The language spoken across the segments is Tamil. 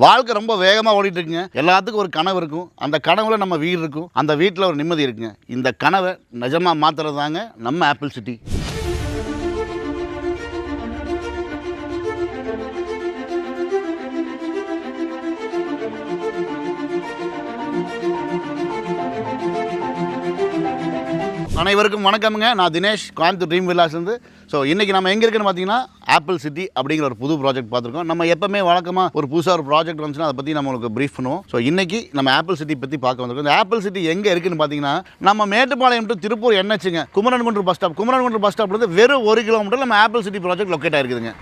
வாழ்க்கை ரொம்ப வேகமாக ஓடிட்டு இருக்குங்க. எல்லாத்துக்கும் ஒரு கனவு இருக்கும். அந்த கனவுல நம்ம வீடு இருக்கும். அந்த வீட்டில் ஒரு நிம்மதி இருக்குங்க. இந்த கனவை நிஜமாக மாற்றுறது தாங்க நம்ம ஆப்பிள் சிட்டி. அனைவருக்கும் வணக்கமுங்க. நான் தினேஷ், கோயம்புத்தூர் ட்ரீம் வில்லாஸ்லேருந்து. ஸோ இன்றைக்கி நம்ம எங்கே இருக்குன்னு பார்த்தீங்கன்னா ஆப்பிள் சிட்டி அப்படிங்கிற ஒரு புது ப்ராஜெக்ட் பார்த்துருக்கோம். நம்ம எப்பவுமே வழக்கமாக ஒரு புதுசாக ஒரு ப்ராஜெக்ட் வந்துச்சுன்னா அதை பற்றி நம்மளுக்கு ப்ரீஃப் பண்ணுவோம். ஸோ இன்றைக்கி நம்ம ஆப்பிள் சிட்டி பற்றி பார்க்க வந்திருக்கோம். இந்த ஆப்பிள் சிட்டி எங்கே இருக்குன்னு பார்த்தீங்கன்னா நம்ம மேட்டுப்பாளையம் டு திருப்பூர் என்ஹெச்சுங்க. Kumarankundru bus stop. Kumarankundru bus ஸ்டாப்லேருந்து வெறும் 1 கிலோமீட்டர் நம்ம ஆப்பிள் சிட்டி ப்ராஜெக்ட் லொக்கேட் ஆகிருக்குதுங்க.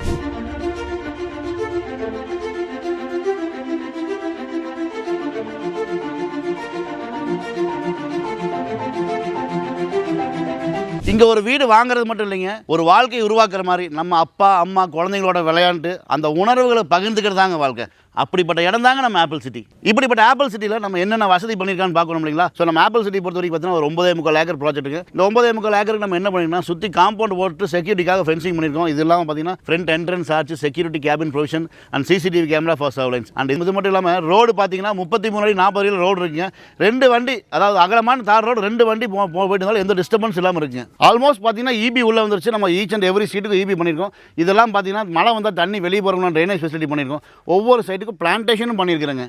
இங்கே ஒரு வீடு வாங்குறது மட்டும் இல்லைங்க, ஒரு வாழ்க்கையை உருவாக்குற மாதிரி நம்ம அப்பா அம்மா குழந்தைங்களோட விளையாண்டு அந்த உணர்வுகளை பகிர்ந்துக்கிறது தாங்க வாழ்க்கை. அப்படிப்பட்ட இடம் தாங்க நம்ம ஆப்பிள் சிட்டி. இப்படிப்பட்ட ஆப்பிள் சிட்டியில் நம்ம என்னென்ன வசதி பண்ணியிருக்கான்னு பார்க்கணும் இல்லைங்களா. ஸோ நம்ம ஆப்பிள் சிட்டி பொறுத்த வரைக்கும் பார்த்தீங்கன்னா ஒரு 9.25 ஏக்கர் ப்ராஜெக்ட்டுக்கு. இந்த 9.25 ஏக்கருக்கு நம்ம என்ன பண்ணிருக்கோம், சுற்றி காம்பவுண்ட் போட்டு செக்யூரிட்டிக்காக ஃபென்சிங் பண்ணியிருக்கோம். இது இல்லாமல் பார்த்தீங்கன்னா ஃப்ரண்ட் என்ட்ரன்ஸ் ஆச்சு, security cabin provision and CCTV camera for surveillance. And இது மட்டும் இல்லாமல் ரோடு பார்த்தீங்கன்னா 33 அடி 40 அடியில் ரோடு இருக்குங்க. 2 வண்டி, அதாவது அகலமான தார் ரோடு, 2 வண்டி போயிட்டு இருந்தாலும் எந்த டிஸ்டர்பன்ஸ் இல்லாமல் இருக்குங்க. ஆல்மோஸ்ட் பார்த்தீங்கன்னா இபி உள்ளே வந்துருச்சு. நம்ம ஈச் அண்ட் எவ்ரி சீட்டுக்கு இபி பண்ணியிருக்கோம். இதெல்லாம் பார்த்தீங்கன்னா மழை வந்தால் தண்ணி வெளியே போகிறவங்க ட்ரைனேஜ் ஃபெசிலிட்டி பண்ணியிருக்கோம். ஒவ்வொரு சைட்டுக்கும் பிளான்டேஷனும் பண்ணியிருக்கிறேங்க.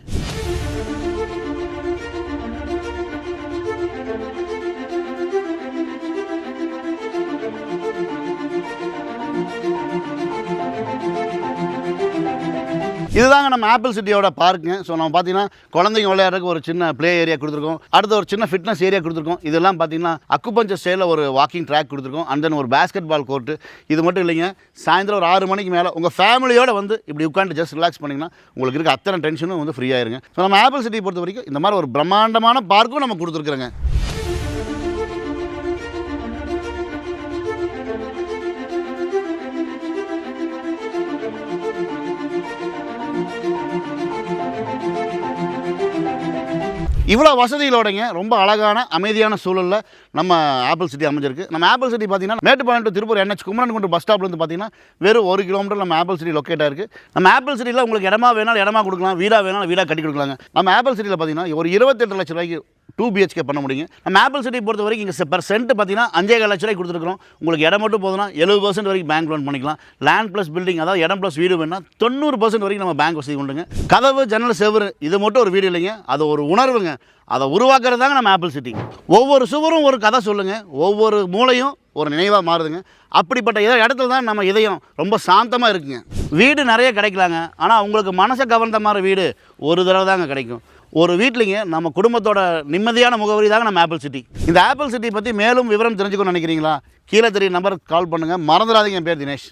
இதுதாங்க நம்ம ஆப்பிள் சிட்டியோட பார்க்குங்க. ஸோ நம்ம பார்த்தீங்கன்னா குழந்தைங்க விளையாடுறதுக்கு ஒரு சின்ன ப்ளே ஏரியா கொடுத்துருக்கோம். அடுத்து ஒரு சின்ன ஃபிட்னஸ் ஏரியா கொடுத்துருக்கோம். இதெல்லாம் பார்த்தீங்கன்னா அக்குபஞ்சர் ஸ்டைலில் ஒரு வாக்கிங் ட்ராக் கொடுத்துருக்கோம். அண்ட் தென் ஒரு பேஸ்கெட் பால் கோர்ட்டு. இது மட்டும் இல்லைங்க, சாயந்தரம் ஒரு 6 மணிக்கு மேலே உங்கள் ஃபேமிலியோடு வந்து இப்படி உட்காந்து ஜஸ்ட் ரிலாக்ஸ் பண்ணிங்கன்னா உங்களுக்கு இருக்க அத்தனை டென்ஷனும் வந்து ஃப்ரீ ஆயிருங்க. ஸோ நம்ம ஆப்பிள் சிட்டி பொறுத்த வரைக்கும் இந்த மாதிரி ஒரு பிரம்மாண்டமான பார்க்கும் நம்ம கொடுத்துருக்குறோங்க. இவ்வளோ வசதிகளோடைங்க ரொம்ப அழகான அமைதியான சூழலில் நம்ம ஆப்பிள் சிட்டி அமைஞ்சிருக்கு. நம்ம ஆப்பிள் சிட்டி பார்த்தீங்கன்னா Mettupalayam to Tiruppur NH Kumarankundru bus ஸ்டாப்லேருந்து பார்த்தீங்கன்னா வெறும் 1 கிலோமீட்டர் நம்ம ஆப்பிள் சிட்டி லொக்கேட் ஆயிருக்கு. நம்ம ஆப்பிள் சிட்டியில் உங்களுக்கு இடமா வேணாலும் இடமா கொடுக்கலாம், வீடாக வேணாலும் வீடாக கட்டி கொடுக்கலாங்க. நம்ம ஆப்பிள் சிட்டியில் பார்த்தீங்கன்னா ஒரு 28 லட்ச ரூபாய்க்கு 2 BHK பண்ண முடியுங்க. நம்ம ஆப்பிள் சிட்டி பொறுத்த வரைக்கும் இங்கே பெர் சென்ட் பார்த்தீங்கன்னா 5.5 லட்ச ரூபாய் கொடுத்துருக்கோம். உங்களுக்கு இடம் மட்டும் போதுன்னா 70% வரைக்கும் பேங்க் லோன் பண்ணிக்கலாம். லேண்ட் ப்ளஸ் பில்டிங், அதாவது இடம் ப்ளஸ் வீடு வேணும்னா 90% வரைக்கும் நம்ம பேங்க் வசதி உண்டுங்க. கதவு ஜன்னல் செவரு இது மட்டும் ஒரு வீடு இல்லைங்க, அது ஒரு உணர்வுங்க. அதை உருவாக்குறது தாங்க நம்ம ஆப்பிள் சிட்டி. ஒவ்வொரு சுவரும் ஒரு கதை சொல்லுங்கள், ஒவ்வொரு மூளையும் ஒரு நினைவாக மாறுதுங்க. அப்படிப்பட்ட இடத்துல தான் நம்ம இதயம் ரொம்ப சாந்தமாக இருக்குங்க. வீடு நிறைய கிடைக்கலாங்க, ஆனால் உங்களுக்கு மனசை கவர்ந்த மாதிரி வீடு ஒரு தடவை தாங்க கிடைக்கும். ஒரு வீட்லிங்க நம்ம குடும்பத்தோட நிம்மதியான முகவரி தாங்க நம்ம ஆப்பிள் சிட்டி. இந்த ஆப்பிள் சிட்டி பற்றி மேலும் விவரம் தெரிஞ்சுக்கணும்னு நினைக்கிறீங்களா? கீழே தெரிய நம்பருக்கு கால் பண்ணுங்கள். மறந்துடாதீங்க. என் பேர் தினேஷ்.